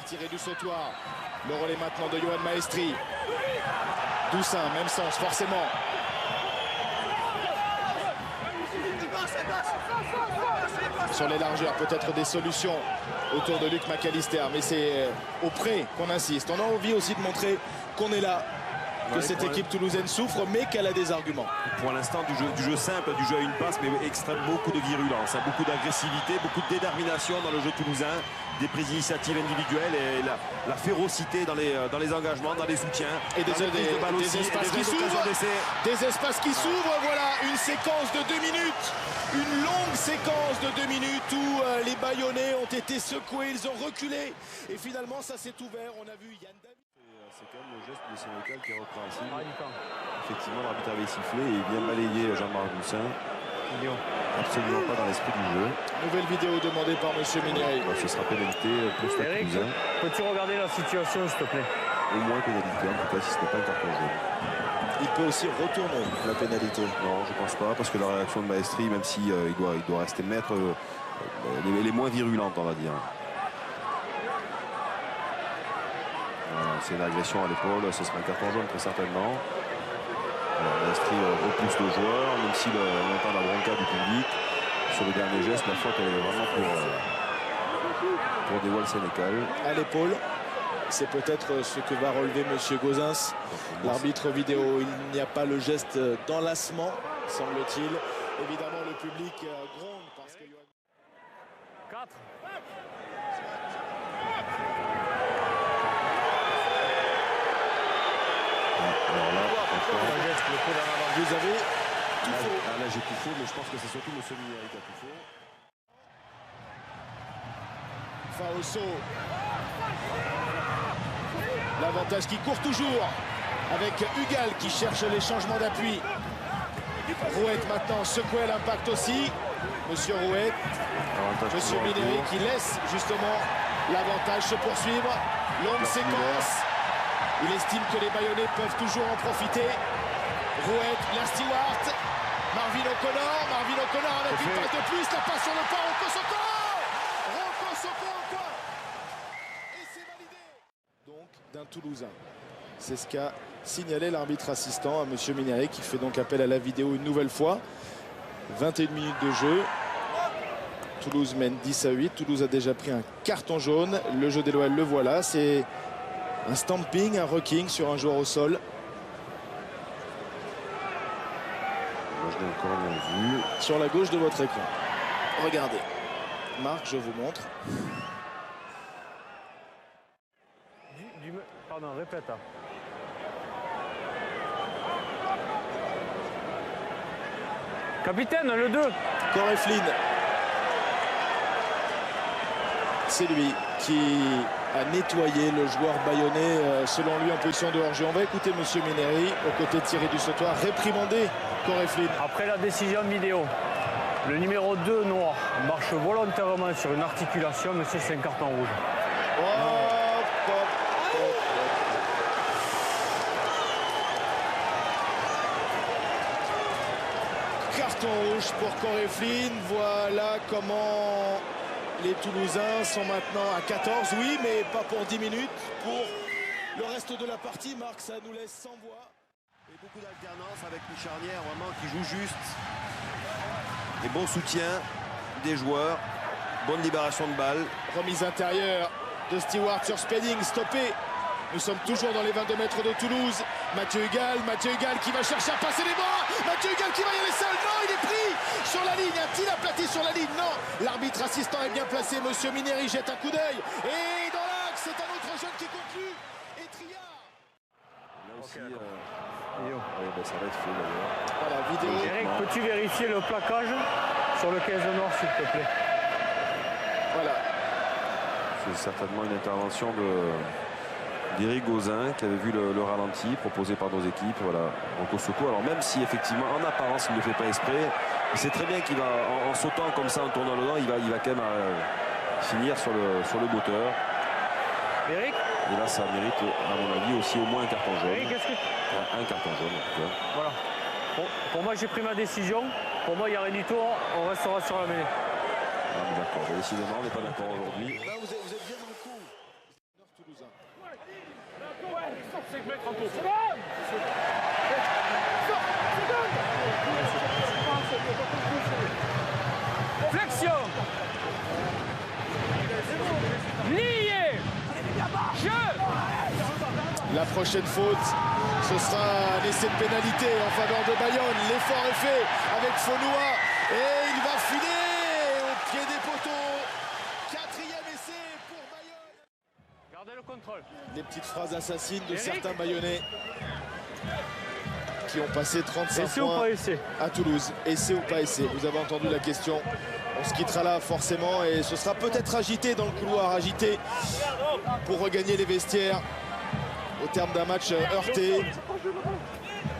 tiré du sautoir. Le relais maintenant de Yoann Maestri. Doussin, même sens, forcément. Sur les largeurs, peut-être des solutions autour de Luc McAllister. Mais c'est au pré qu'on insiste. On a envie aussi de montrer qu'on est là, que cette équipe toulousaine souffre, mais qu'elle a des arguments. Pour l'instant, du jeu simple, du jeu à une passe, mais beaucoup de virulence, hein, beaucoup d'agressivité, beaucoup de détermination dans le jeu toulousain, des prises d'initiative individuelles et la férocité dans les engagements, dans les soutiens. Et des espaces qui s'ouvrent. Des espaces qui s'ouvrent, voilà, une séquence de 2 minutes. Une longue séquence de 2 minutes où les Bayonnais ont été secoués, ils ont reculé. Et finalement, ça s'est ouvert. On a vu Yann David. C'est quand même le geste de Sénécal qui est repréhensible. Effectivement, l'arbitre avait sifflé et bien balayé Jean-Marc Doussin. Absolument pas dans l'esprit du jeu. Nouvelle vidéo demandée par M. Ménéric. Ce sera pénalité pour Stade Toulousain. Peux-tu regarder la situation, s'il te plaît? Au moins pénalité, en tout cas, si ce n'est pas un carton jaune. Il peut aussi retourner la pénalité. Non, je pense pas, parce que la réaction de Maestri, même si il doit rester maître, les moins virulentes, on va dire. C'est une agression à l'épaule, ce sera un carton jaune très certainement. Maestri repousse le joueur, même si on entend la bronca du public. Sur le dernier geste, la faute elle est vraiment pour Dévoile Sénécal. À l'épaule, c'est peut-être ce que va relever M. Gauzens, l'arbitre vidéo. Il n'y a pas le geste d'enlacement, semble-t-il. Évidemment, le public gronde parce que... 4. Vous avez tout faux. Là, j'ai tout faux, mais je pense que c'est surtout M. Ménéric qui a tout faux. Faosso. L'avantage qui court toujours avec Hugal qui cherche les changements d'appui. Rouette maintenant secoué à l'impact aussi. Monsieur Rouette. Monsieur Ménéric qui laisse justement l'avantage se poursuivre. Longue séquence. Il estime que les Bayonnais peuvent toujours en profiter. Rouette, Blair Stewart, Marvin O'Connor avec une passe de plus, la passe sur le pas, Rocco Soko encore. Et c'est validé. Donc d'un Toulousain. C'est ce qu'a signalé l'arbitre assistant à M. Ménéric qui fait donc appel à la vidéo une nouvelle fois. 21 minutes de jeu. Toulouse mène 10-8. Toulouse a déjà pris un carton jaune. Le jeu des l'OL le voilà. C'est un stamping, un rocking sur un joueur au sol. Moi, je l'ai encore bien vu. Sur la gauche de votre écran. Regardez. Marc, je vous montre. Pardon, répète. Capitaine, le 2. Corey Flynn. C'est lui qui a nettoyé le joueur bayonnais, selon lui en position de hors-jeu. On va écouter M. Ménéric, aux côtés de Thierry Dusautoir, réprimander Corey Flynn. Après la décision vidéo, le numéro 2 noir marche volontairement sur une articulation, monsieur, c'est un carton rouge. Carton rouge pour Corey Flynn. Voilà comment les Toulousains sont maintenant à 14. Oui, mais pas pour 10 minutes. Pour le reste de la partie, Marc, ça nous laisse sans voix. Et beaucoup d'alternance avec une charnière vraiment qui joue juste. Des bons soutiens des joueurs. Bonne libération de balle. Remise intérieure de Stewart sur Spedding, stoppé. Nous sommes toujours dans les 22 mètres de Toulouse. Mathieu Hugal qui va chercher à passer les bras. Mathieu Hugal qui va y aller seul. Non, il est pris sur la ligne. A-t-il aplati sur la ligne? Non. L'arbitre assistant est bien placé. Monsieur Ménéric jette un coup d'œil. Et dans l'axe, c'est un autre jeune qui conclut. Et Triard. Là aussi, Okay, ça va être fait d'ailleurs. Voilà, vidéo. Eric, peux-tu vérifier le plaquage sur le 15 noir, s'il te plaît? Voilà. C'est certainement une intervention d'Éric Gauzens qui avait vu le ralenti proposé par nos équipes. Voilà, Rocco Soko. Alors même si effectivement en apparence il ne le fait pas exprès, il sait très bien qu'il va en sautant comme ça, en tournant le dent, il va quand même finir sur le moteur. Eric? Et là ça mérite à mon avis aussi au moins un carton jaune. Eric, Un carton jaune en tout cas. Voilà. Pour moi j'ai pris ma décision. Pour moi il n'y a rien du tout, on restera sur la mêlée. Ah, d'accord, décidément on n'est pas d'accord aujourd'hui. Là, vous êtes bien dans le coup. Flexion. Lié. Jeu. La prochaine faute, ce sera un essai de pénalité en faveur de Bayonne. L'effort est fait avec Faunois et il va filer au pied des poteaux. 4e essai pour Bayonne. Gardez le contrôle. Les petites phrases assassines de certains Bayonnais qui ont passé 35 Essai ou points pas essai? à Toulouse. Essai ou pas essai? Vous avez entendu la question. On se quittera là forcément et ce sera peut-être agité dans le couloir, agité pour regagner les vestiaires au terme d'un match heurté.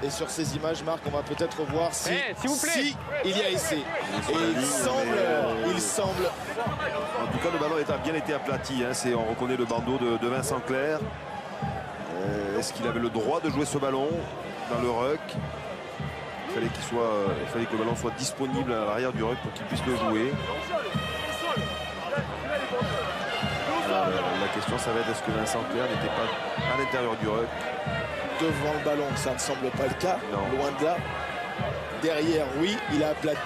Et sur ces images, Marc, on va peut-être voir si, s'il vous plaît. si il y a essai. Et il semble. En tout cas, le ballon a bien été aplati. Hein. On reconnaît le bandeau de Vincent Clerc. Est-ce qu'il avait le droit de jouer ce ballon dans le ruck? Il fallait que le ballon soit disponible à l'arrière du ruck pour qu'il puisse le jouer. La question, ça va être est-ce que Vincent Clerc n'était pas à l'intérieur du ruck? Devant le ballon, ça ne semble pas le cas. Non. Loin de là. Derrière, oui, il a aplati.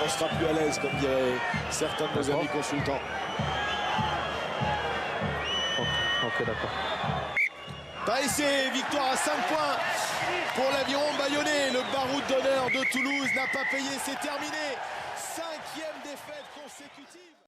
On sera plus à l'aise, comme diraient certains de nos amis consultants. Ok, d'accord. Pas essai, victoire à 5 points pour l'aviron bayonnais. Le baroud d'honneur de Toulouse n'a pas payé, c'est terminé. 5e défaite consécutive.